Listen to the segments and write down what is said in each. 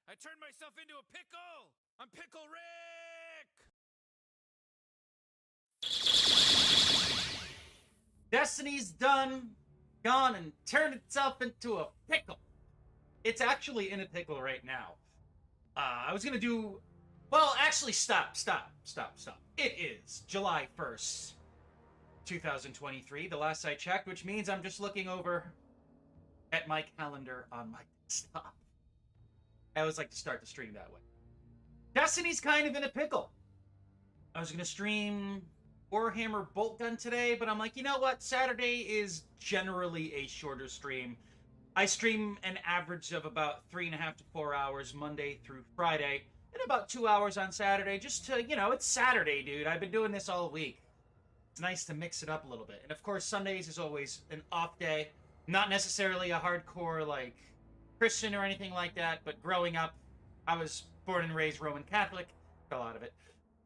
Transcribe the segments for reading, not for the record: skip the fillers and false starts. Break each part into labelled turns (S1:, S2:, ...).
S1: I turned myself into a pickle! I'm Pickle Rick!
S2: Destiny's gone and turned itself into a pickle. It's actually in a pickle right now. I was gonna do. Well, actually, stop. It is July 1st, 2023, the last I checked, which means I'm just looking over at my calendar on my desktop. I always like to start the stream that way. Destiny's kind of in a pickle. I was gonna stream Warhammer Bolt Gun today, but I'm like, you know what? Saturday is generally a shorter stream. I stream an average of about 3.5 to 4 hours Monday through Friday, and about 2 hours on Saturday, just to, it's Saturday, dude. I've been doing this all week. It's nice to mix it up a little bit. And of course, Sundays is always an off day. Not necessarily a hardcore, like, Christian or anything like that, but growing up, I was born and raised Roman Catholic, fell out of it.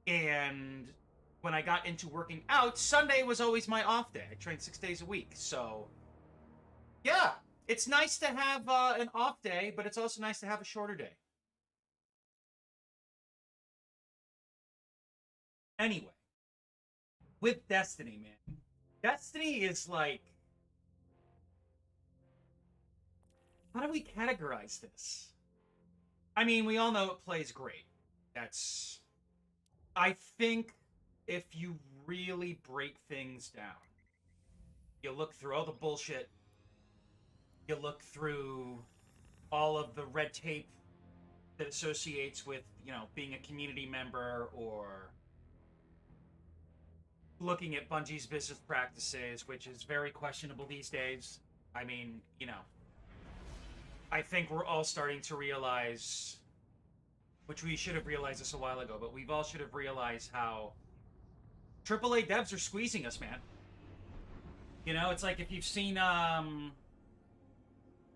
S2: And when I got into working out, Sunday was always my off day. I trained 6 days a week. So, yeah, it's nice to have an off day, but it's also nice to have a shorter day. Anyway, with Destiny, man. Destiny is like... How do we categorize this? I mean, we all know it plays great. That's... I think if you really break things down, you look through all the bullshit, you look through all of the red tape that associates with, being a community member, or looking at Bungie's business practices, which is very questionable these days. I mean, I think we're all starting to realize, which we should have realized this a while ago, but we've all should have realized how AAA devs are squeezing us, man. It's like if you've seen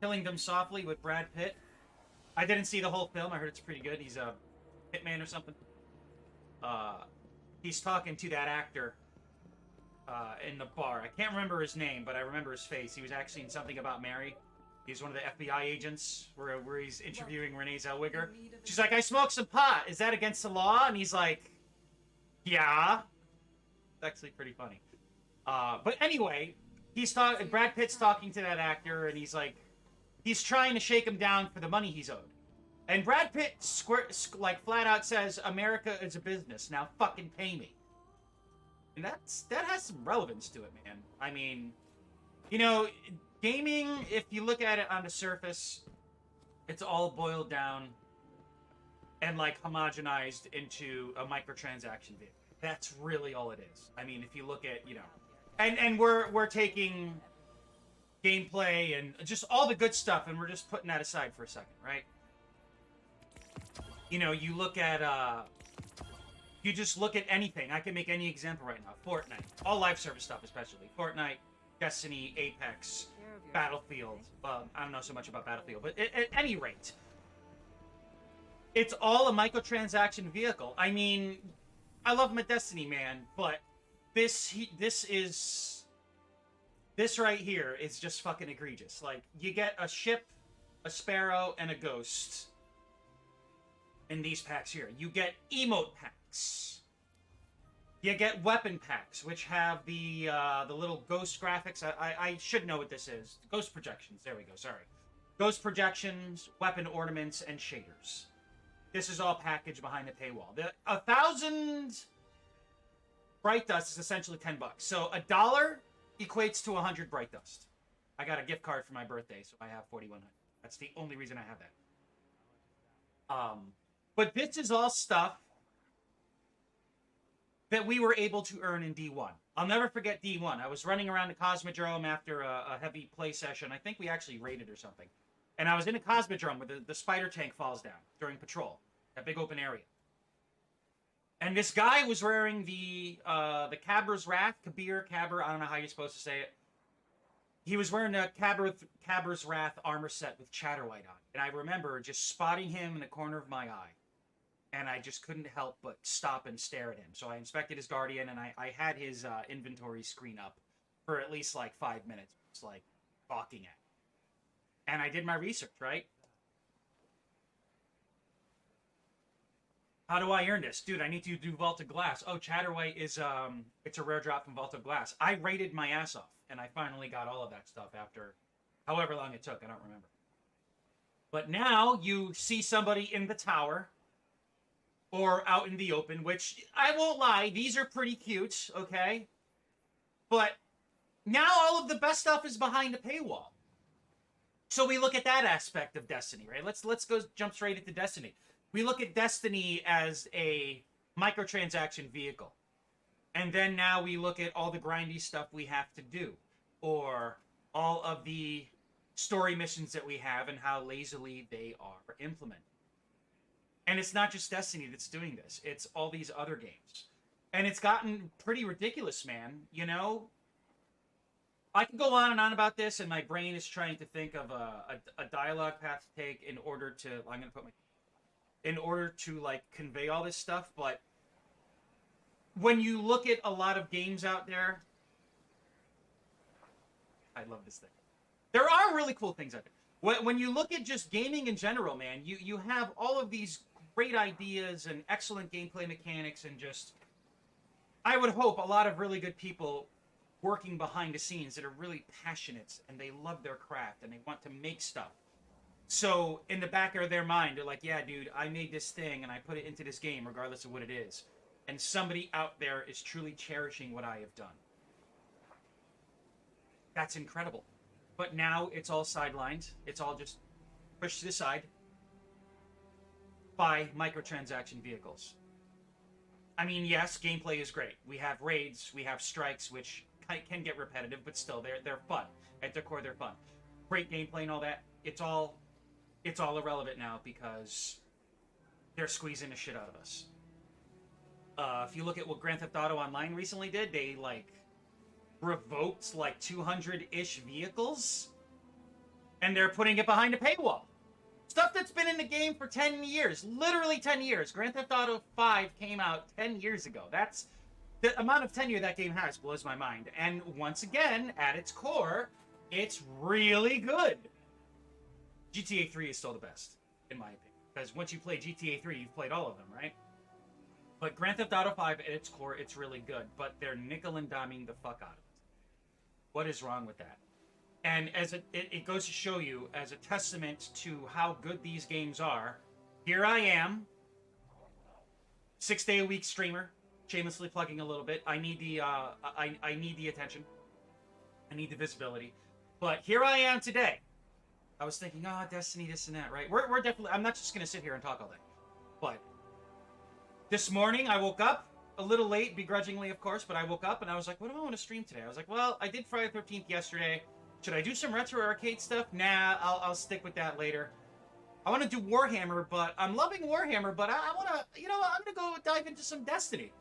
S2: Killing Them Softly with Brad Pitt. I didn't see the whole film. I heard it's pretty good. He's a hitman or something. He's talking to that actor in the bar. I can't remember his name, but I remember his face. He was actually in Something About Mary. He's one of the FBI agents where he's interviewing Renee Zellweger. She's like, I smoked some pot. Is that against the law? And he's like, yeah. It's actually pretty funny. But anyway, Brad Pitt's talking to that actor, and he's trying to shake him down for the money he's owed. And Brad Pitt flat out says, America is a business. Now fucking pay me. And that has some relevance to it, man. I mean, gaming, if you look at it on the surface, it's all boiled down and homogenized into a microtransaction vehicle. That's really all it is. I mean, if you look at, and we're taking gameplay and just all the good stuff, and we're just putting that aside for a second, right? You look at you just look at anything. I can make any example right now. Fortnite, all live service stuff, especially Fortnite, Destiny, Apex, Battlefield. Well, I don't know so much about Battlefield, but at any rate, it's all a microtransaction vehicle. I mean, I love my Destiny, man, but this right here is just fucking egregious. Like, you get a ship, a sparrow, and a ghost in these packs here. You get emote packs. You get weapon packs, which have the little ghost graphics. I should know what this is. Ghost projections. There we go. Sorry. Ghost projections, weapon ornaments, and shaders. This is all packaged behind the paywall. 1,000 bright dust is essentially $10. So $1 equates to 100 bright dust. I got a gift card for my birthday, so I have 4,100. That's the only reason I have that. But this is all stuff that we were able to earn in D1. I'll never forget D1. I was running around the Cosmodrome after a heavy play session. I think we actually raided or something. And I was in a Cosmodrome where the spider tank falls down during patrol. That big open area. And this guy was wearing the Caber's Wrath, Kabir, Caber, I don't know how you're supposed to say it. He was wearing a Caber's Wrath armor set with Chatterwhite on. And I remember just spotting him in the corner of my eye. And I just couldn't help but stop and stare at him. So I inspected his Guardian, and I had his inventory screen up for at least 5 minutes. Just gawking at him. And I did my research, right? How do I earn this? Dude, I need to do Vault of Glass. Oh, Chatterwhite is, it's a rare drop from Vault of Glass. I raided my ass off, and I finally got all of that stuff after however long it took. I don't remember. But now you see somebody in the tower or out in the open, which I won't lie, these are pretty cute, okay? But now all of the best stuff is behind a paywall. So we look at that aspect of Destiny, right? Let's go jump straight into Destiny. We look at Destiny as a microtransaction vehicle. And then now we look at all the grindy stuff we have to do, or all of the story missions that we have and how lazily they are implemented. And it's not just Destiny that's doing this. It's all these other games. And it's gotten pretty ridiculous, man. You know, I can go on and on about this, and my brain is trying to think of a dialogue path to take in order to, like, convey all this stuff. But when you look at a lot of games out there, I love this thing. There are really cool things out there. When you look at just gaming in general, man, you have all of these great ideas and excellent gameplay mechanics, and just, I would hope, a lot of really good people working behind the scenes that are really passionate and they love their craft and they want to make stuff. So in the back of their mind, they're like, yeah, dude, I made this thing and I put it into this game regardless of what it is. And somebody out there is truly cherishing what I have done. That's incredible. But now it's all sidelined. It's all just pushed to the side by microtransaction vehicles. I mean, yes, gameplay is great. We have raids, we have strikes, which can get repetitive, but still, they're fun. At their core, they're fun. Great gameplay and all that. It's all irrelevant now because they're squeezing the shit out of us. If you look at what Grand Theft Auto Online recently did, they, like, revoked, like, 200-ish vehicles, and they're putting it behind a paywall. Stuff that's been in the game for 10 years. Literally 10 years. Grand Theft Auto 5 came out 10 years ago. That's... the amount of tenure that game has blows my mind. And once again, at its core, it's really good. GTA 3 is still the best, in my opinion. Because once you play GTA 3, you've played all of them, right? But Grand Theft Auto 5, at its core, it's really good. But they're nickel and diming the fuck out of it. What is wrong with that? And as it goes to show you, as a testament to how good these games are, here I am, 6-day-a-week streamer, shamelessly plugging a little bit. I need the I need the attention. I need the visibility. But here I am today. I was thinking, oh, Destiny, this and that, right? We're definitely... I'm not just going to sit here and talk all day. But this morning, I woke up a little late, begrudgingly, of course, but I woke up and I was like, what do I want to stream today? I was like, well, I did Friday the 13th yesterday. Should I do some retro arcade stuff? Nah, I'll stick with that later. I want to do Warhammer, but I'm loving Warhammer, but I want to... You know what? I'm going to go dive into some Destiny.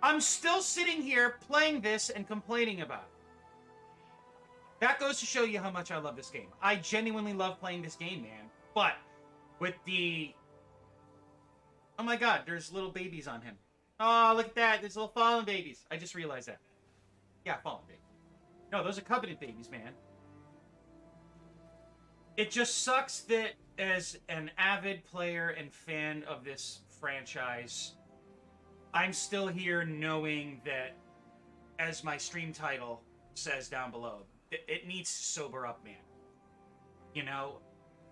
S2: I'm still sitting here playing this and complaining about it. That goes to show you how much I love this game. I genuinely love playing this game, man. But with the... Oh my god, there's little babies on him. Oh, look at that. There's little fallen babies. I just realized that. Yeah, fallen babies. No, those are Covenant babies, man. It just sucks that as an avid player and fan of this franchise, I'm still here knowing that, as my stream title says down below, it needs to sober up, man. You know,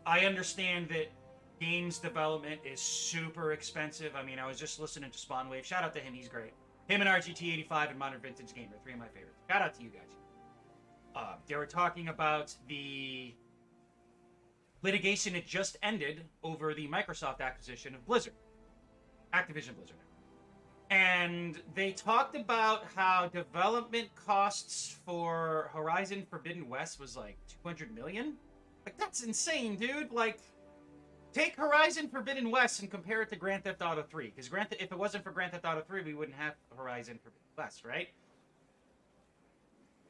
S2: I understand that games development is super expensive. I mean, I was just listening to Spawnwave. Shout out to him, he's great. Him and RGT85 and Modern Vintage Gamer, 3 of my favorites. Shout out to you guys. They were talking about the litigation that just ended over the Microsoft acquisition of Blizzard. Activision Blizzard. And they talked about how development costs for Horizon Forbidden West was like $200 million. Like, that's insane, dude. Like, take Horizon Forbidden West and compare it to Grand Theft Auto 3. Because if it wasn't for Grand Theft Auto 3, we wouldn't have Horizon Forbidden West, right?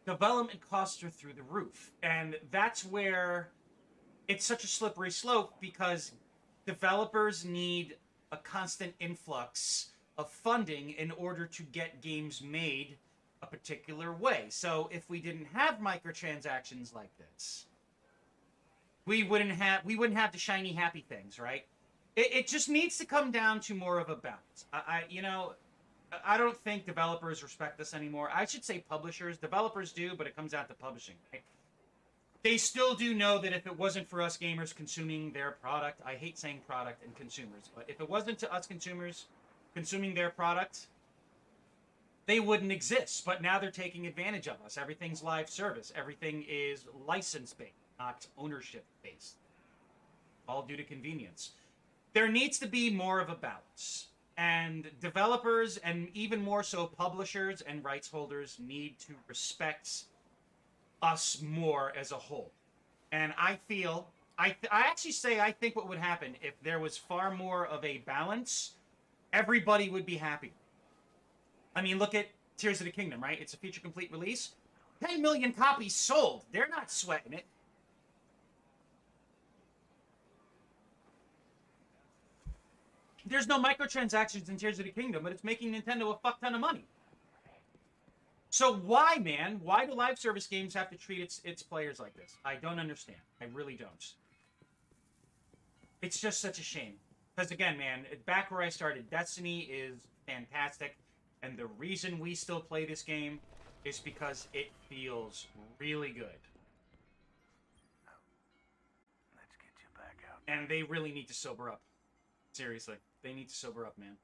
S2: Development costs are through the roof. And that's where it's such a slippery slope, because developers need a constant influx of funding in order to get games made a particular way. So if we didn't have microtransactions like this, we wouldn't have the shiny happy things, right? It just needs to come down to more of a balance. You know, I don't think developers respect this anymore. I should say publishers. Developers do, but it comes out to publishing, right? They still do know that if it wasn't for us gamers consuming their product, I hate saying product and consumers, but if it wasn't to us consumers consuming their product, they wouldn't exist. But now they're taking advantage of us. Everything's live service. Everything is license based, not ownership based. All due to convenience. There needs to be more of a balance. And developers, and even more so publishers and rights holders, need to respect us more as a whole. And I feel, I actually say, I think what would happen if there was far more of a balance, everybody would be happy. I mean, look at Tears of the Kingdom, right? It's a feature complete release. 10 million copies sold. They're not sweating it. There's no microtransactions in Tears of the Kingdom, but it's making Nintendo a fuck ton of money. So why, man? Why do live service games have to treat its players like this? I don't understand. I really don't. It's just such a shame. Because again, man, back where I started, Destiny is fantastic. And the reason we still play this game is because it feels really good.
S3: Let's get you back out.
S2: And they really need to sober up. Seriously. They need to sober up, man.